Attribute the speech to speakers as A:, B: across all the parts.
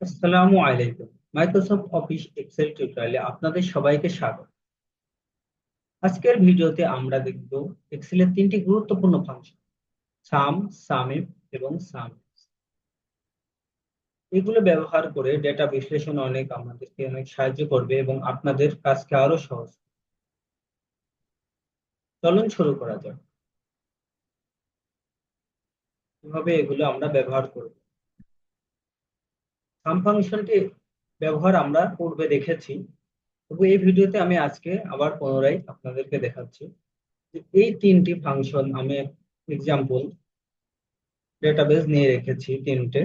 A: আসসালামু আলাইকুম। Microsoft office Excel টিউটোরিয়ালে আপনাদের সবাইকে স্বাগত। আজকের ভিডিওতে আমরা দেখব এক্সেলের তিনটি গুরুত্বপূর্ণ ফাংশন, সাম, সামিপ এবং সাম। এগুলো ব্যবহার করে ডেটা বিশ্লেষণ আমাদেরকে অনেক সাহায্য করবে এবং আপনাদের কাজকে আরো সহজ। চলুন শুরু করা যাক। কিভাবে এগুলো আমরা ব্যবহার করব। সাম ফাংশনটি ব্যবহার আমরা পূর্বে দেখেছি, তবু এই ভিডিওতে আমি আজকে আবার পুনরায় আপনাদেরকে দেখাচ্ছি যে এই তিনটি ফাংশন আমি এক্সাম্পল ডেটাবেস নিয়ে রেখেছি তিনটে,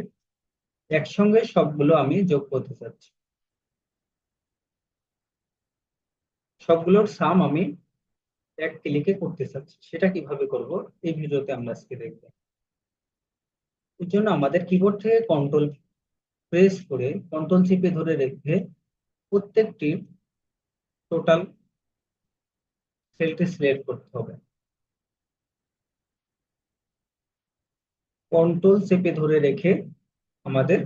A: একসঙ্গে সবগুলো আমি যোগ করতে চাচ্ছি। সবগুলোর সাম আমি এক ক্লিকে করতে চাচ্ছি। সেটা কিভাবে করব এই ভিডিওতে আমরা আজকে দেখব। এর জন্য আমাদের কিবোর্ড থেকে কন্ট্রোল প্রেস করে কন্ট্রোল চেপে ধরে রেখে প্রত্যেকটি টোটাল সেলটি সিলেক্ট করতে হবে। কন্ট্রোল চেপে ধরে রেখে আমাদের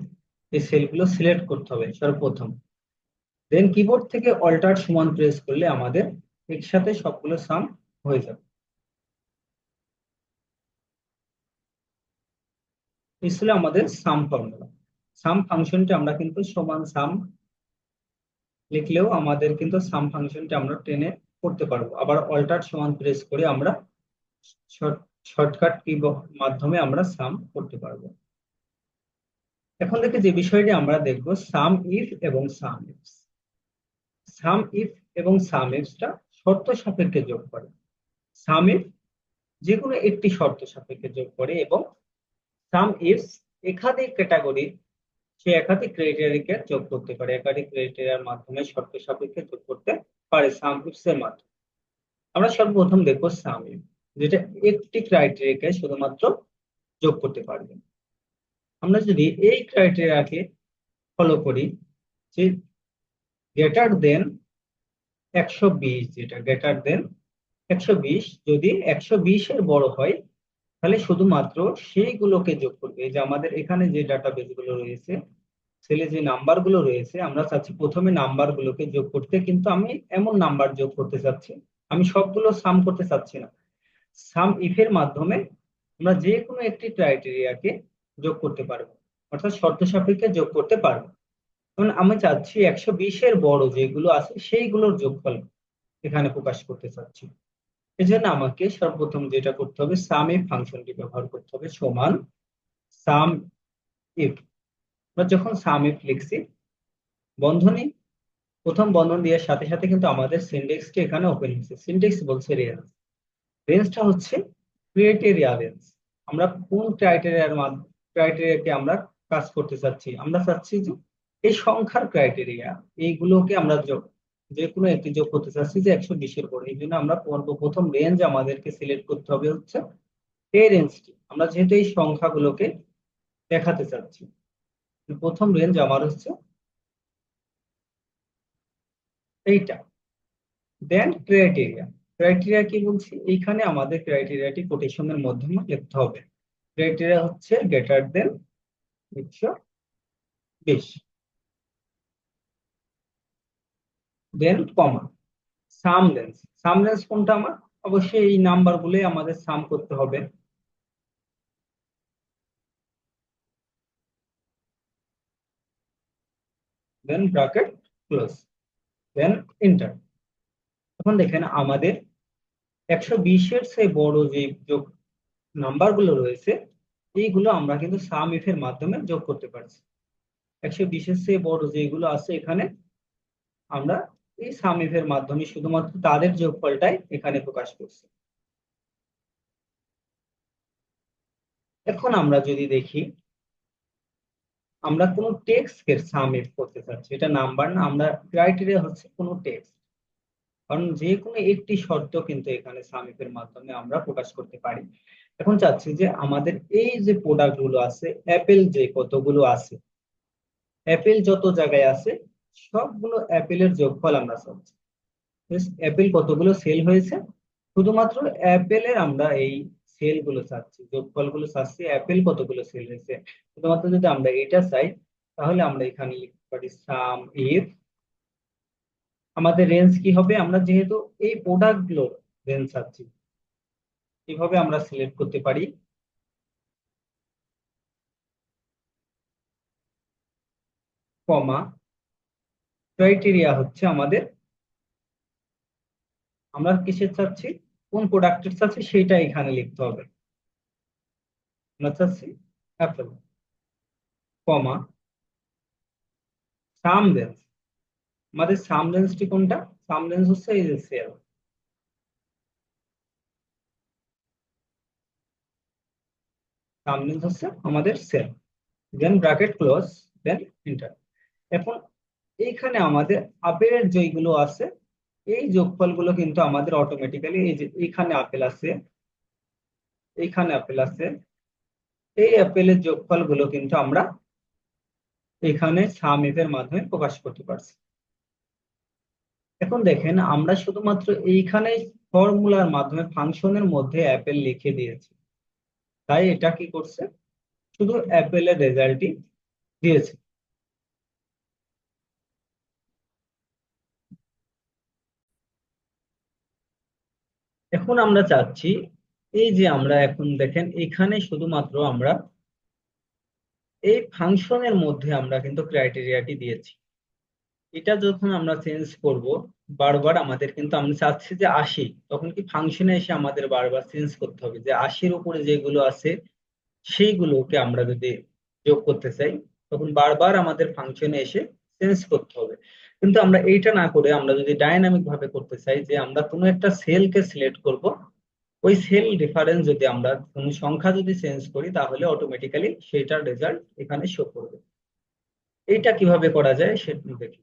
A: এই সেলগুলো সিলেক্ট করতে হবে সর্বপ্রথম। দেন কিবোর্ড থেকে অল্টার সমান প্রেস করলে আমাদের একসাথে সবগুলো সাম হয়ে যাবে। এই ছিল আমাদের সাম ফর্মুলা। সাম ফাংশনটি আমরা কিন্তু সমান সাম লিখলেও আমাদের কিন্তু সাম ফাংশনটি আমরা টেনে করতে পারবো। আবার অল্টার সমান প্রেস করে আমরা শর্টকাট কি মাধ্যমে আমরা সাম করতে পারবো। এখন থেকে যে বিষয়টি আমরা দেখব সাম ইফ এবং সাম ইফস। সাম ইফ এবং সাম ইফসটা শর্ত সাপেক্ষে যোগ করে। সাম ইফ যে কোনো একটি শর্ত সাপেক্ষে যোগ করে এবং সাম ইফস একাধিক ক্যাটাগরি সে একাধিক ক্রাইটেরিয়াকে যোগ করতে পারে। একাধিক ক্রাইটেরিয়ার মাধ্যমে শর্ত সাপেক্ষে যোগ করতে পারে সাম ইফস এর মাধ্যমে। আমরা সর্বপ্রথম দেখবো সাম ইফ, যেটা একটি ক্রাইটেরিয়াকে শুধুমাত্র যোগ করতে পারবে। আমরা যদি এই ক্রাইটেরিয়াকে ফলো করি যে গ্রেটার দেন 120, যেটা গ্রেটার দেন 120, যদি 120 এর বড় হয় তাহলে শুধুমাত্র সেইগুলোকে যোগ করবে। এই যে আমাদের এখানে যে ডাটাবেস গুলো রয়েছে, সেলে যে নাম্বার গুলো রয়েছে, আমরা চাচ্ছি প্রথমে নাম্বার গুলোকে যোগ করতে, কিন্তু আমি এমন নাম্বার যোগ করতে চাচ্ছি, আমি সবগুলো সাম করতে চাচ্ছি না। সাম ইফ এর মাধ্যমে আমরা যে কোনো একটি ক্রাইটেরিয়াকে যোগ করতে পারবো, অর্থাৎ শর্ত সাপেক্ষে যোগ করতে পারবো। কারণ আমি চাচ্ছি 120 এর বড় যেগুলো আছে সেইগুলোর যোগফল এখানে প্রকাশ করতে চাচ্ছি। এই জন্য আমাকে সর্বপ্রথম যেটা করতে হবে, সাম ইফ ফাংশনটি ব্যবহার করতে হবে, সমান সাম ইফ। আমরা যখন সাম ইফ লিখছি, বন্ধনী প্রথম বন্ধন দেওয়ার সাথে সাথে কিন্তু আমাদের সিনট্যাক্সটি এখানে ওপেন হচ্ছে। সিনট্যাক্স বলছে রেঞ্জ, রেঞ্জটা হচ্ছে ক্রাইটেরিয়া রেঞ্জ। আমরা কোন ক্রাইটেরিয়াকে আমরা কাজ করতে চাচ্ছি, আমরা চাচ্ছি যে এই সংখ্যার ক্রাইটেরিয়া, এইগুলোকে আমরা যে কোনো একটি যোগ করতে চাচ্ছি যে 120 এর পরে। এই জন্য আমরা প্রথম রেঞ্জ আমাদেরকে সিলেক্ট করতে হবে হচ্ছে এই রেঞ্জটি। আমরা যেহেতু এই সংখ্যাগুলোকে দেখাতে চাচ্ছি, প্রথম রেঞ্জ আমার হচ্ছে এইটা। দেন ক্রাইটেরিয়া, ক্রাইটেরিয়া কি বলছি, এইখানে আমাদের ক্রাইটেরিয়াটি কোটেশনের মাধ্যমে লিখতে হবে। ক্রাইটেরিয়া হচ্ছে গ্রেটার দেন 120, দেন কমা সাম রেঞ্জ। সাম রেঞ্জ কোনটা আমার, অবশ্যই এই নাম্বার গুলোই আমাদের সাম করতে হবে। দেন ব্র্যাকেট ক্লোজ, দেন এন্টার। এখন দেখেন আমাদের 120-এর চেয়ে বড় যে যোগ নাম্বার গুলো রয়েছে, এইগুলো আমরা কিন্তু সাম ইফ এর মাধ্যমে যোগ করতে পারছি। 120-এর চেয়ে বড় যেগুলো আছে এখানে আমরা এই সাম ইফ এর মাধ্যমে শুধুমাত্র তাদের যোগফলটাই এখানে প্রকাশ করছি। এখন আমরা যদি দেখি, আমরা কোনো টেক্সট এর সাম ইফ করতে চাচ্ছি, এটা নাম্বার না, আমরা ক্রাইটেরিয়া হচ্ছে কোনো টেক্সট। কারণ যে কোনো একটি শর্ত কিন্তু এখানে সাম ইফ এর মাধ্যমে আমরা প্রকাশ করতে পারি। এখন চাচ্ছি যে আমাদের এই যে প্রোডাক্ট গুলো আছে, অ্যাপেল যে কতগুলো আছে, অ্যাপেল যত জায়গায় আছে সবগুলো অ্যাপেলের যোগফল আমরা চাচ্ছি। অ্যাপেল কতগুলো সেল হয়েছে, শুধুমাত্র অ্যাপেলের আমরা এই সেল গুলো চাচ্ছি, যোগফল গুলো চাচ্ছি, অ্যাপেল কতগুলো সেল হয়েছে। শুধুমাত্র যদি আমরা এটা চাই, তাহলে আমরা এখানে লিখতে পারি সাম ইফ আমাদের রেঞ্জ কি হবে, আমরা যেহেতু এই প্রোডাক্ট গুলোর রেঞ্জ চাচ্ছি, কিভাবে আমরা সিলেক্ট করতে পারি, কমা ক্রাইটেরিয়া হচ্ছে আমাদের, আমরা কিসের চাচ্ছি, কোন প্রোডাক্টের চাচ্ছি সেটা এখানে লিখতে হবে। আমরা চাচ্ছি অ্যাপেল, কমা সাম রেঞ্জ, আমাদের সাম রেঞ্জটি কোনটা, সাম রেঞ্জ হচ্ছে এই যে সেল, সাম রেঞ্জ হচ্ছে আমাদের সেল, দেন ব্র্যাকেট ক্লোজ, দেন এন্টার। এখন এইখানে আমাদের আপেলের যেগুলো আছে এই যোগফলগুলো কিন্তু আমাদের অটোমেটিক্যালি, এই যে এইখানে আপেল আছে, এইখানে আপেল আছে, এই আপেলের যোগফলগুলো কিন্তু আমরা এখানে সাম ইফ এর মাধ্যমে প্রকাশ করতে পারছি। এখন দেখেন আমরা শুধুমাত্র এইখানে ফর্মুলার মাধ্যমে ফাংশনের মধ্যে অ্যাপেল লিখে দিয়েছি, তাই এটা কি করছে, শুধু অ্যাপেলের রেজাল্টই দিয়েছে। এখন আমরা চাচ্ছি, এই যে আমরা এখন দেখেন এখানে শুধুমাত্র আমরা এই ফাংশনের মধ্যে আমরা কিন্তু ক্রাইটেরিয়াটি দিয়েছি, এটা যখন আমরা চেঞ্জ করব বারবার আমাদের কিন্তু, আমরা চাচ্ছি যে 80, তখন কি ফাংশনে এসে আমাদের বারবার চেঞ্জ করতে হবে, যে 80-র উপরে যেগুলো আছে সেইগুলোকে আমরা যদি যোগ করতে চাই তখন বারবার আমাদের ফাংশনে এসে চেঞ্জ করতে হবে। কিন্তু আমরা এইটা না করে আমরা যদি ডাইনামিক ভাবে করতে চাই, যে আমরা কোনো একটা সেলকে সিলেক্ট করব, ওই সেল রেফারেন্স যদি আমরা কোনো সংখ্যা যদি চেঞ্জ করি তাহলে অটোমেটিক্যালি সেটার রেজাল্ট এখানে শো করবে। এইটা কিভাবে করা যায় সেটা দেখি।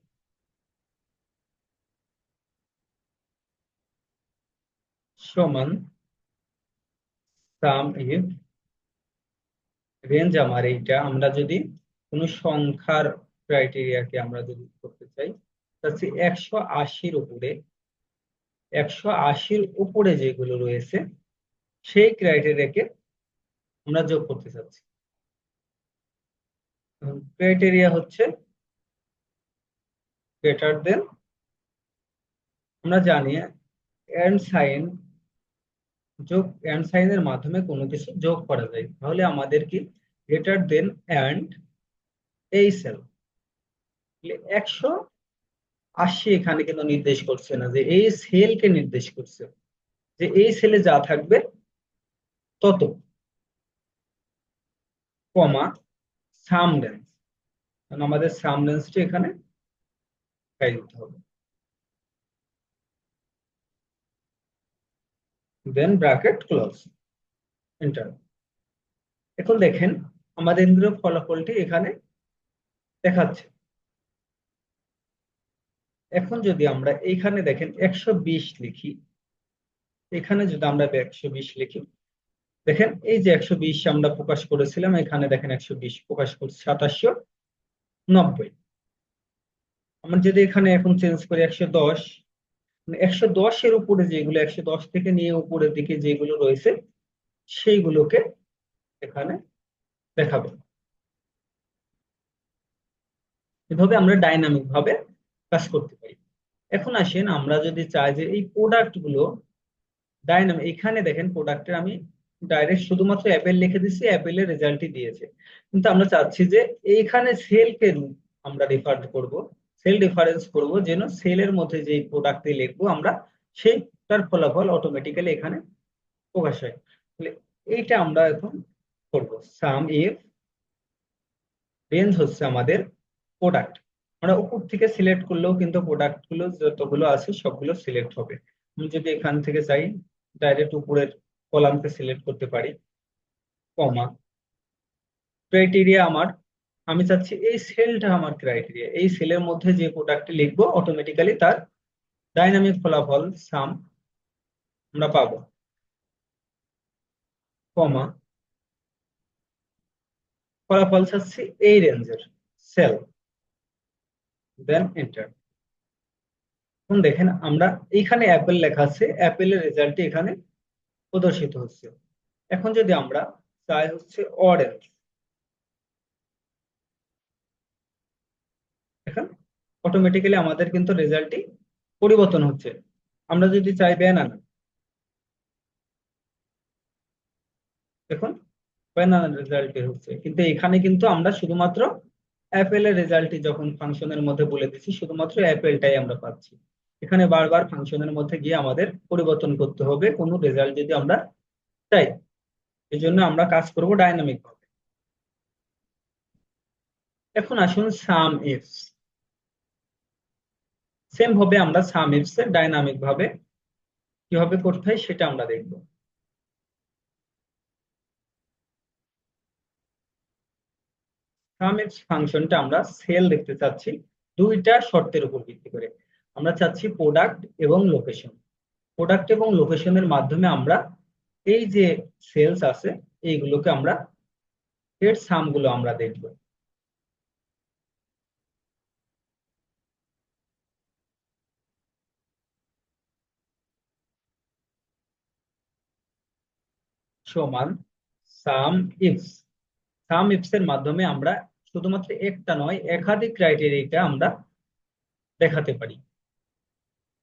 A: সমান সাম ইফ রেঞ্জ, আমার এইটা আমরা যদি কোনো সংখ্যার ক্রাইটেরিয়াকে আমরা যদি করতে চাই, তাহলে 180-র উপরে, 180-র উপরে যেগুলো রয়েছে সেই ক্রাইটেরিয়াকে আমরা যোগ করতে চাচ্ছি। ক্রাইটেরিয়া হচ্ছে গ্রেটার দেন, আমরা জানি এন্ড সাইন, যোগ এন্ড সাইনের মাধ্যমে কোনো কিছু যোগ করা যায়, তাহলে আমাদের কি গ্রেটার দেন এন্ড এই সেল, 180 এখানে কিন্তু নির্দেশ করছে না, যে এই সেলকে নির্দেশ করছে, যে এই সেলে যা থাকবে তত, কমা সাম রেঞ্জ, আমাদের সাম রেঞ্জটি এখানে পাই দিতে হবে, দেন ব্র্যাকেট ক্লোজ, এন্টার। এখন দেখেন আমাদের ইন্দ্রিয় ফলাফলটি এখানে দেখাচ্ছে। এখন যদি আমরা এইখানে দেখেন 120 লিখি, এখানে যদি আমরা 120 লিখি, দেখেন এই যে 120 আমরা প্রকাশ করেছিলাম, এখানে দেখেন 120 প্রকাশ করছি 2790। আমরা যদি এখানে এখন চেঞ্জ করি 110, 110-এর উপরে যেগুলো, 110 থেকে নিয়ে উপরের দিকে যেগুলো রয়েছে সেইগুলোকে এখানে দেখাবে। এভাবে আমরা ডাইনামিক ভাবে কাজ করতে পারি। এখন আসেন আমরা যদি চাই যে এই প্রোডাক্ট গুলো ডাইনামিক, এখানে দেখেন প্রোডাক্টের আমি ডাইরেক্ট শুধুমাত্র অ্যাপেল লিখে দিচ্ছি, অ্যাপেলের রেজাল্টই দিয়েছে, কিন্তু আমরা চাচ্ছি যে এইখানে সেলকে আমরা রেফার করব, সেল রেফারেন্স করব, যেন সেলের মধ্যে যে প্রোডাক্টটি লিখবো আমরা সেইটার ফলাফল অটোমেটিক্যালি এখানে প্রকাশ হয়। তাহলে এইটা আমরা এখন করব, সাম ইফ রেঞ্জ হচ্ছে আমাদের প্রোডাক্ট, আমরা উপর থেকে সিলেক্ট করলেও কিন্তু প্রোডাক্ট গুলো যতগুলো আছে সবগুলো সিলেক্ট হবে। আমি যদি এখান থেকে চাই ডাইরেক্ট উপরের কলামকে সিলেক্ট করতে পারি, কমা ক্রাইটেরিয়া আমার, আমি চাচ্ছি এই সেলটা আমার ক্রাইটেরিয়া, এই সেলের মধ্যে যে প্রোডাক্টটি লিখবো অটোমেটিক্যালি তার ডাইনামিক ফলাফল সাম আমরা পাবো, কমা ফলাফল চাচ্ছি এই রেঞ্জের সেল, দেন এন্টার। এখন দেখেন আমরা এইখানে অ্যাপেল লেখা আছে, অ্যাপেলের রেজাল্টটি এখানে প্রদর্শিত হচ্ছে। এখন যদি আমরা চাই হচ্ছে অরেঞ্জ, দেখেন অটোমেটিক্যালি আমাদের কিন্তু রেজাল্টটি পরিবর্তন হচ্ছে। আমরা যদি চাই ব্যানানা, দেখুন ব্যানানা রেজাল্টটি হচ্ছে, কিন্তু এখানে কিন্তু আমরা শুধুমাত্র অ্যাপেলের রেজাল্টটি যখন ফাংশনের মধ্যে বলে দিচ্ছি শুধুমাত্র অ্যাপেলটাই আমরা পাচ্ছি। এখানে বারবার ফাংশনের মধ্যে গিয়ে আমাদের পরিবর্তন করতে হবে কোনো রেজাল্ট যদি আমরা চাই। এই জন্য আমরা কাজ করব ডাইনামিক ভাবে। এখন আসুন সাম ইফস। সেম ভাবে আমরা সাম ইফস এর ডাইনামিক ভাবে কিভাবে করতে হয় সেটা আমরা দেখব। সাম ইফস ফাংশনটা আমরা সেল দেখতে চাচ্ছি দুইটা শর্তের উপর ভিত্তি করে। আমরা চাচ্ছি প্রোডাক্ট এবং লোকেশন। প্রোডাক্ট এবং লোকেশনের মাধ্যমে আমরা এই যে সেলস আছে এইগুলোকে আমরা এর সাম গুলো আমরা দেখব। সমান সাম ইফস। সাম ইফস এর মাধ্যমে আমরা শুধুমাত্র একটা নয় একাধিক ক্রাইটেরিয়া আমরা দেখাতে পারি।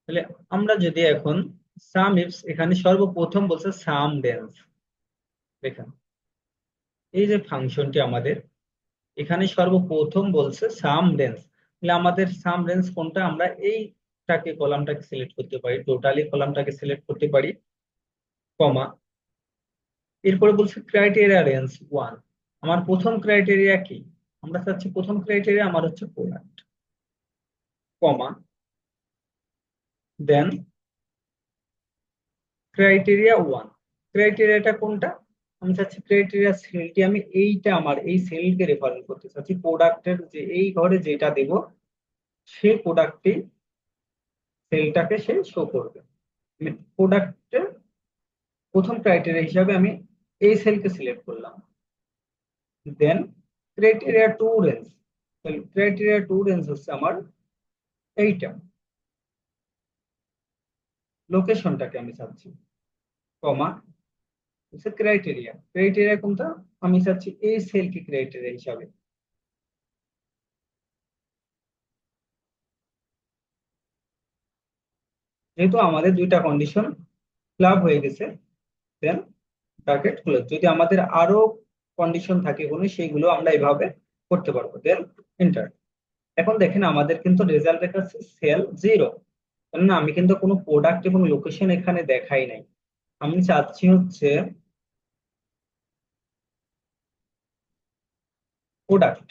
A: তাহলে আমরা যদি এখন সাম ইফস, এখানে সর্বপ্রথম বলছে সাম রেঞ্জ। দেখেন এই যে ফাংশনটি আমাদের এখানে সর্বপ্রথম বলছে সাম রেঞ্জ। তাহলে আমাদের সাম রেঞ্জ কোনটা, আমরা এইটাকে কলামটাকে সিলেক্ট করতে পারি, টোটালি কলামটাকে সিলেক্ট করতে পারি, কমা। এরপরে বলছে ক্রাইটেরিয়া রেঞ্জ ওয়ান। আমার প্রথম ক্রাইটেরিয়া কি, আমরা চাচ্ছি প্রথম ক্রাইটেরিয়া আমার হচ্ছে প্রোডাক্ট, কমা, দেন ক্রাইটেরিয়া ওয়ান। ক্রাইটেরিয়াটা কোনটা, আমি চাচ্ছি ক্রাইটেরিয়া সেলটি আমি এইটা আমার এই সেলকে রেফারেন্স করতে চাচ্ছি, প্রোডাক্টের যে এই ঘরে যেটা দেব সেই প্রোডাক্টটি সেলটাকে সে শো করবে। প্রোডাক্টের প্রথম ক্রাইটেরিয়া হিসাবে আমি এই সেলকে সিলেক্ট করলাম। Then criteria two range, criteria two range হচ্ছে আমার এইটা, লোকেশনটাকে আমি চাচ্ছি, কমা, হচ্ছে ক্রাইটেরিয়া। ক্রাইটেরিয়া কোনটা, আমি চাচ্ছি এই সেলকে ক্রাইটেরিয়া হিসাবে। যেহেতু আমাদের দুইটা কন্ডিশন ফিল হয়ে গেছে, দেন ব্র্যাকেট ক্লোজ। যদি আমাদের আরো কন্ডিশন থাকে কোনো সেইগুলো আমরা এভাবে করতে পারবো, দেন এন্টার। এখন দেখেন আমাদের কিন্তু রেজাল্ট দেখাচ্ছে সেল জিরো, কেননা আমি কিন্তু কোনো প্রোডাক্ট এবং লোকেশন এখানে দেখাই নাই। আমি চাচ্ছি হচ্ছে প্রোডাক্ট।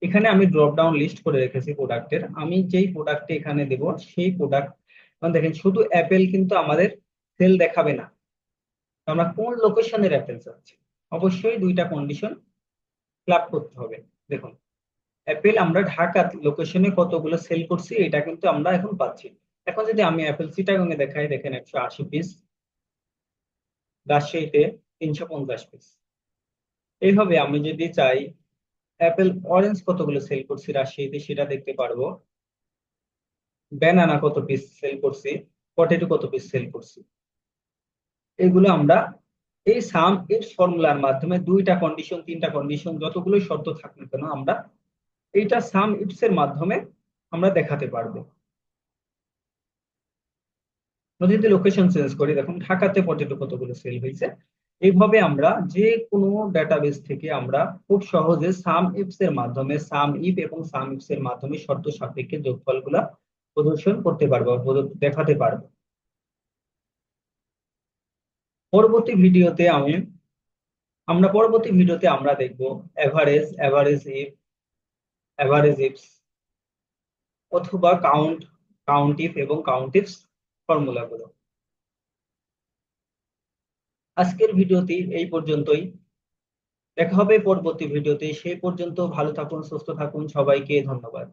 A: এখানে আমি ড্রপ ডাউন লিস্ট করে রেখেছি প্রোডাক্টের, আমি যেই প্রোডাক্টে এখানে দেব সেই প্রোডাক্ট। দেখেন শুধু অ্যাপেল কিন্তু আমাদের সেল দেখাবে না, আমরা কোন লোকেশনের অ্যাপেল চাচ্ছি, অবশ্যই দুইটা কন্ডিশন ক্লাব করতে হবে। দেখুন অ্যাপেল আমরা ঢাকা লোকেশনে কতগুলো সেল করছি এটা কিন্তু আমরা এখন পাচ্ছি। এখন যদি আমি অ্যাপেল চিটাগং এ দেখাই, দেখেন 180 পিস, রাজশাহীতে 350 পিস। এইভাবে আমি যদি চাই অ্যাপেল অরেঞ্জ কতগুলো সেল করছি রাজশাহীতে সেটা দেখতে পারবো, ব্যানানা কত পিস সেল করছি, পটেটো কত পিস সেল করছি। এগুলো আমরা এই সাম এর ফর্মুলার মাধ্যমে দুইটা কন্ডিশন তিনটা কন্ডিশন যতগুলো শর্ত থাক না কেন আমরা এইটা সাম ইফস এর মাধ্যমে আমরা দেখাতে পারবো। আমরা যদি লোকেশন চেঞ্জ করি, দেখুন ঢাকাতে পটেটো কতগুলো সেল হয়েছে। এইভাবে আমরা যে কোনো ডাটাবেস থেকে আমরা খুব সহজে সাম ইফস এর মাধ্যমে, সাম ইফ এবং সাম ইফস এর মাধ্যমে শর্ত সাপেক্ষে যোগফলগুলা প্রদর্শন করতে পারবো, দেখাতে পারবো। পরবর্তী ভিডিওতে আমরা দেখব average, average if, average ifs, অথবা কাউন্ট, কাউন্ট ইফ এবং কাউন্ট ইফস ফর্মুলাগুলো। আজকের ভিডিওটি এই পর্যন্তই, দেখা হবে পরবর্তী ভিডিওতে। সেই পর্যন্ত ভালো থাকুন, সুস্থ থাকুন, সবাইকে ধন্যবাদ।